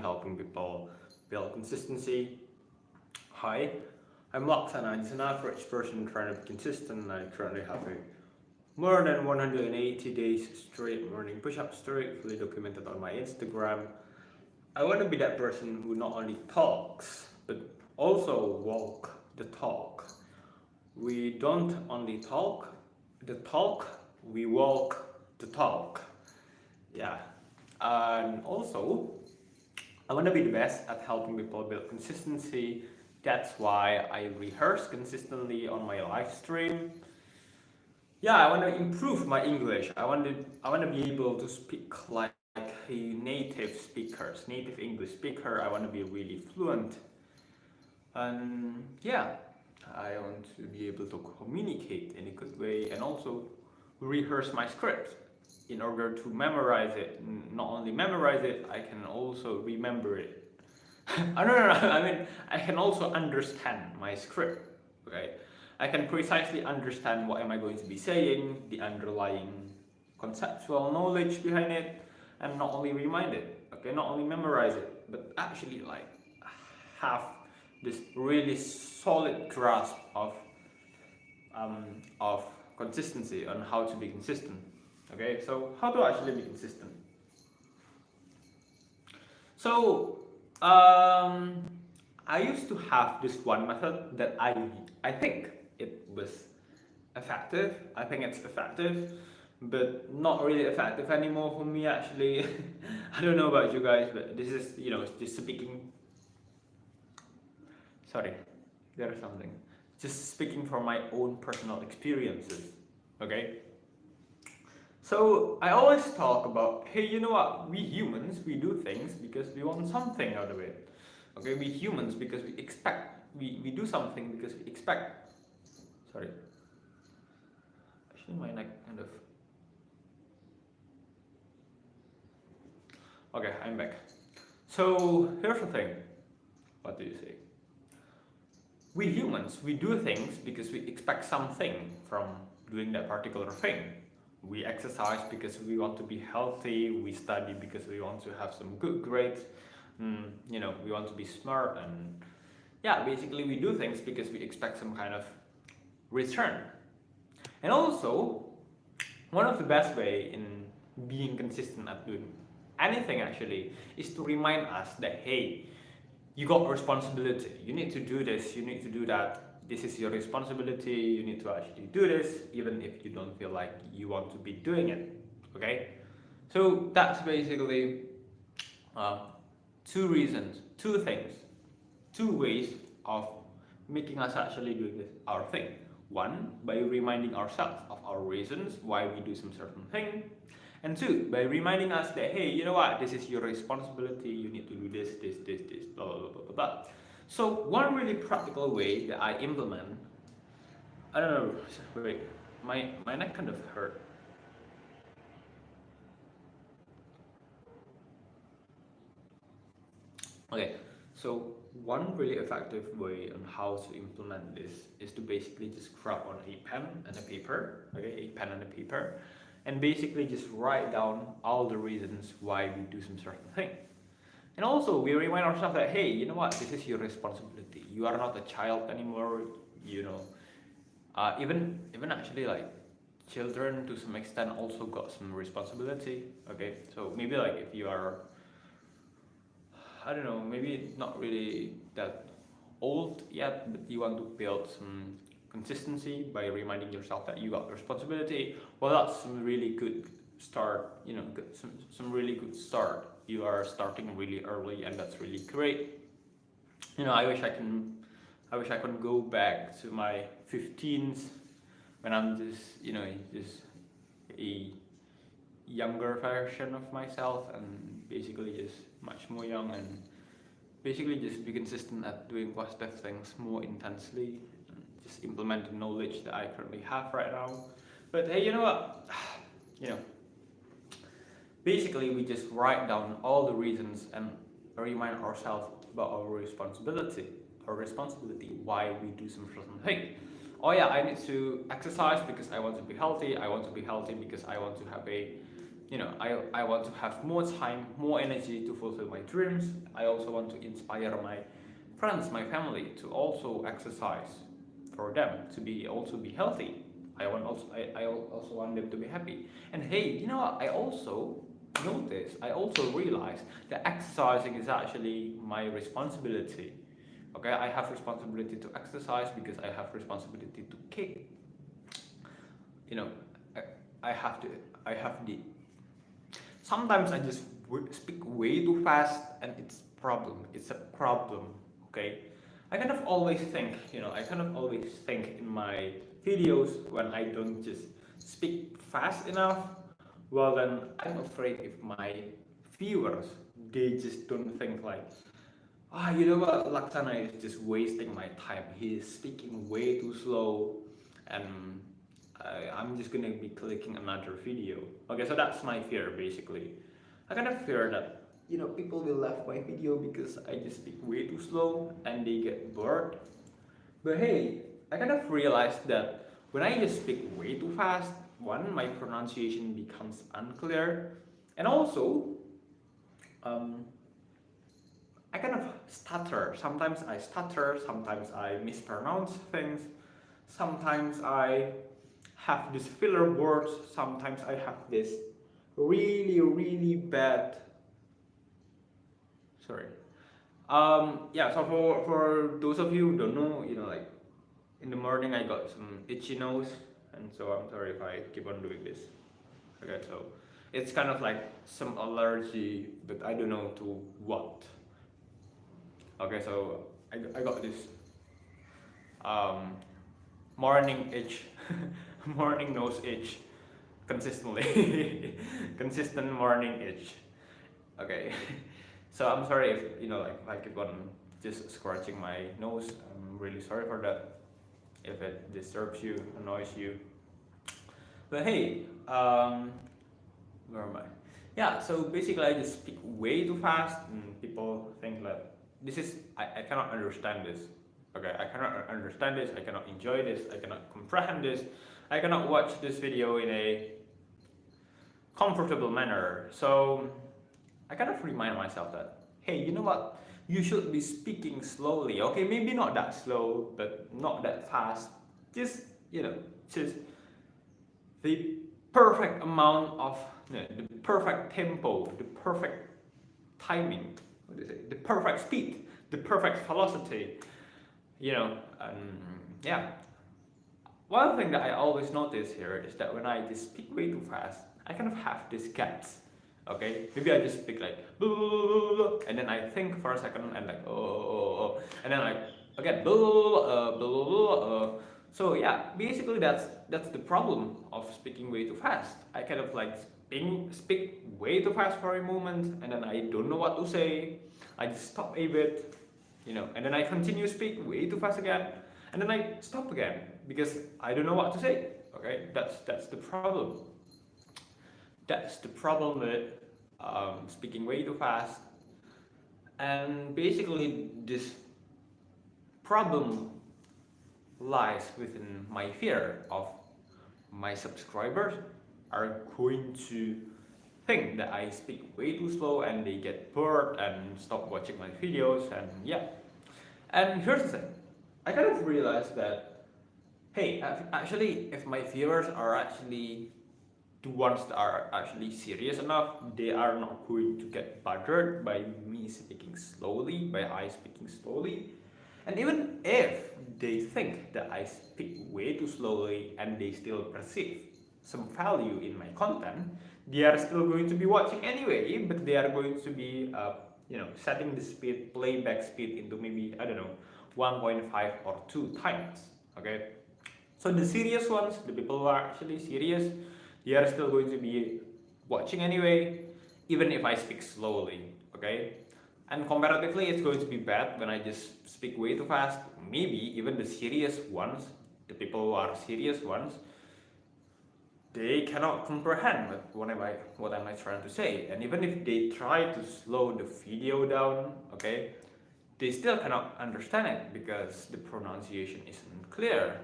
helping people build consistency. Hi, I'm Laksana. I'm just an average person trying to be consistent. I currently have a more than 180 days straight morning push-up streak, fully documented on my Instagram. I want to be that person who not only talks, but also walk the talk. We don't only talk the talk, we walk the talk. Yeah. And also, I want to be the best at helping people build consistency. That's why I rehearse consistently on my live stream. Yeah, I want to improve my English. I want to be able to speak like a native English speaker. I want to be really fluent. And yeah, I want to be able to communicate in a good way and also rehearse my script in order to memorize it. Not only memorize it, I can also remember it. I mean, I can also understand my script. Okay, I can precisely understand what am I going to be saying, the underlying conceptual knowledge behind it, and not only remind it. Okay, not only memorize it, but actually like have this really solid grasp of consistency on how to be consistent. Okay, so how to actually be consistent? So I used to have this one method that I think it was effective. I think it's effective, but not really effective anymore for me actually. I don't know about you guys, but this is just speaking. Sorry, there is something. Just speaking from my own personal experiences. Okay. So I always talk about, hey, you know what? We humans, we do things because we want something out of it. Okay, we humans because we expect, we do something because we expect. Sorry. Actually, my neck kind of. Okay, I'm back. So here's the thing. What do you say? We humans, we do things because we expect something from doing that particular thing. We exercise because we want to be healthy. We study because we want to have some good grades. We want to be smart, and yeah, basically we do things because we expect some kind of return. And also, one of the best way in being consistent at doing anything actually is to remind us that hey, you got responsibility. You need to do this. You need to do that. This is your responsibility. You need to actually do this, even if you don't feel like you want to be doing it. Okay, so that's basically two reasons, two things, two ways of making us actually do this our thing. One, by reminding ourselves of our reasons why we do some certain thing, and two, by reminding us that hey, you know what, this is your responsibility. You need to do this, blah blah blah blah blah. So one really practical way that I implement, I don't know, wait, my neck kind of hurt. Okay, so one really effective way on how to implement this is to basically just grab on a pen and a paper, okay, a pen and a paper, and basically just write down all the reasons why we do some certain thing. And also, we remind ourselves that hey, you know what? This is your responsibility. You are not a child anymore. Even actually like children to some extent also got some responsibility. Okay, so maybe like if you are, I don't know, maybe not really that old yet, but you want to build some consistency by reminding yourself that you got responsibility. Well, that's some really good start. Some really good start. You are starting really early, and that's really great. I wish I can go back to my 15s when I'm just a younger version of myself, and basically just much more young, and basically just be consistent at doing positive things more intensely, and just implement the knowledge that I currently have right now. But hey, you know what? Basically, we just write down all the reasons and remind ourselves about our responsibility, why we do some certain thing. Oh yeah, I need to exercise because I want to be healthy. I want to be healthy because I want to have a I want to have more time, more energy to fulfill my dreams. I also want to inspire my friends, my family to also exercise, for them to be also be healthy. I also want them to be happy. And hey, you know what? I also realized that exercising is actually my responsibility. Okay, I have responsibility to exercise because I have responsibility to keep. You know, I, I have to. I have the. Sometimes I just speak way too fast, and it's problem. It's a problem. Okay, I kind of always think. I kind of always think in my videos when I don't just speak fast enough. Well, then I'm afraid if my viewers they just don't think like, you know what, Laksana is just wasting my time. He is speaking way too slow, and I'm just gonna be clicking another video. Okay, so that's my fear basically. I kind of fear that people will left my video because I just speak way too slow and they get bored. But hey, I kind of realized that when I just speak way too fast, one, my pronunciation becomes unclear, and also um, I kind of stutter. Sometimes I stutter, sometimes I mispronounce things, sometimes I have these filler words, sometimes I have this really, really bad. Sorry. Yeah, so for those of you who don't know, like in the morning I got some itchy nose, and so I'm sorry if I keep on doing this. Okay, so it's kind of like some allergy, but I don't know to what. Okay, so I got this um, morning itch, morning nose itch, consistently, consistent morning itch. Okay, so I'm sorry if like I keep on just scratching my nose. I'm really sorry for that. If it disturbs you, annoys you. But hey, where am I? Yeah, so basically I just speak way too fast, and people think that I cannot understand this. Okay, I cannot understand this, I cannot enjoy this, I cannot comprehend this, I cannot watch this video in a comfortable manner. So I kind of remind myself that, hey, you know what? You should be speaking slowly. Okay, maybe not that slow, but not that fast. Just, just the perfect amount of, the perfect tempo, the perfect timing, what is it? The perfect speed, the perfect velocity, yeah. One thing that I always notice here is that when I just speak way too fast, I kind of have these gaps. Okay, maybe I just speak like blah, blah, blah, blah, and then I think for a second and like and then like again So yeah, basically that's the problem of speaking way too fast. I kind of like speak way too fast for a moment, and then I don't know what to say. I just stop a bit, and then I continue speak way too fast again, and then I stop again because I don't know what to say. Okay, that's the problem. That's the problem with speaking way too fast, and basically this problem lies within my fear of my subscribers are going to think that I speak way too slow and they get bored and stop watching my videos, and yeah. And here's the thing, I kind of realized that, hey, actually if my viewers are actually the ones that are actually serious enough, they are not going to get bothered by me speaking slowly, by I speaking slowly. And even if they think that I speak way too slowly and they still perceive some value in my content, they are still going to be watching anyway, but they are going to be, setting the speed, playback speed into maybe, I don't know, 1.5 or 2 times, okay? So the serious ones, the people who are actually serious, they are still going to be watching anyway, even if I speak slowly, okay? And comparatively, it's going to be bad when I just speak way too fast. Maybe even the serious ones, the people who are serious ones, they cannot comprehend what am I trying to say. And even if they try to slow the video down, okay, they still cannot understand it because the pronunciation isn't clear.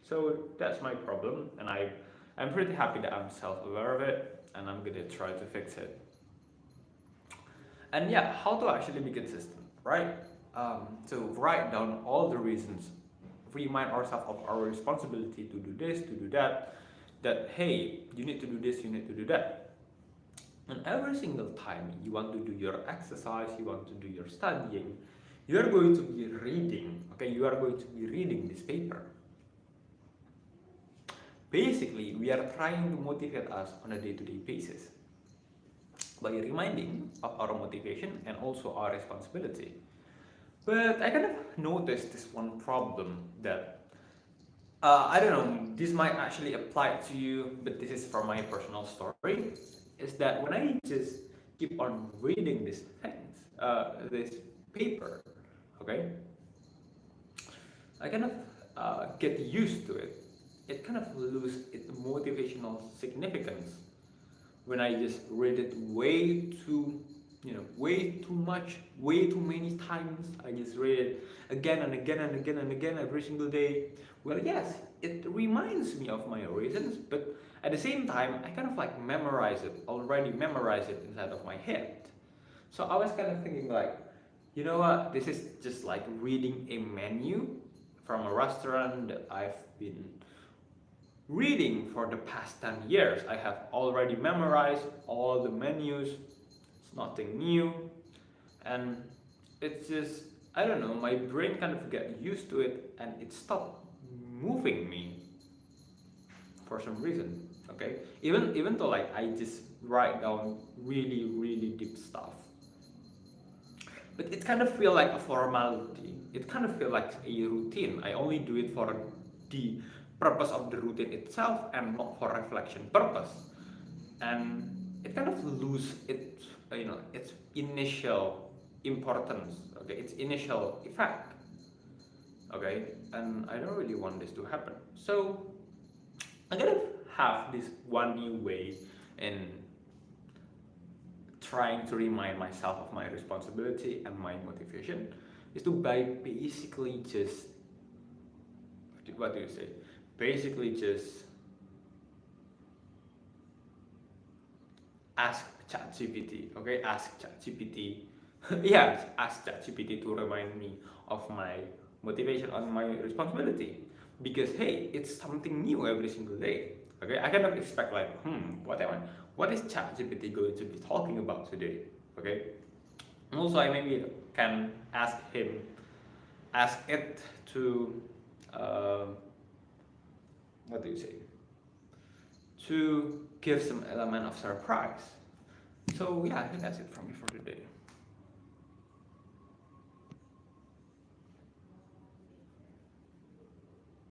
So that's my problem, and I'm pretty happy that I'm self-aware of it. and I'm gonna try to fix it. And yeah, how to actually be consistent, right? So write down all the reasons, remind ourselves of our responsibility to do this, to do that, that hey, you need to do this, you need to do that. And every single time you want to do your exercise, you want to do your studying, you are going to be reading, okay? You are going to be reading this paper. Basically, we are trying to motivate us on a day-to-day basis by reminding of our motivation and also our responsibility. But I kind of noticed this one problem that I don't know, this might actually apply to you, but this is from my personal story. Is that when I just keep on reading these things, this paper, okay, I kind of get used to it. It kind of loses its motivational significance when I just read it way too, way too much, way too many times. I just read it again and again and again and again every single day. Well, yes, it reminds me of my reasons, but at the same time, I kind of like already memorize it inside of my head. So I was kind of thinking like, you know what, this is just like reading a menu from a restaurant that I've been reading for the past 10 years. I have already memorized all the menus. It's nothing new. And it's just, I don't know, my brain kind of get used to it and it stopped moving me for some reason. Okay? Even though like I just write down really deep stuff. But it kind of feel like a formality. It kind of feel like a routine. I only do it for the purpose of the routine itself and not for reflection purpose, and it kind of lose its its initial importance, okay, its initial effect, okay, and I don't really want this to happen. So I kind of have this one new way in trying to remind myself of my responsibility and my motivation is to by basically just, what do you say, basically just ask ChatGPT, okay? Ask ChatGPT, yeah, ask ChatGPT to remind me of my motivation and my responsibility. Because hey, it's something new every single day. Okay, I cannot expect like, what is ChatGPT going to be talking about today? Okay, also I maybe can ask it to. What do you say, to give some element of surprise. So yeah, I think that's it from me for today.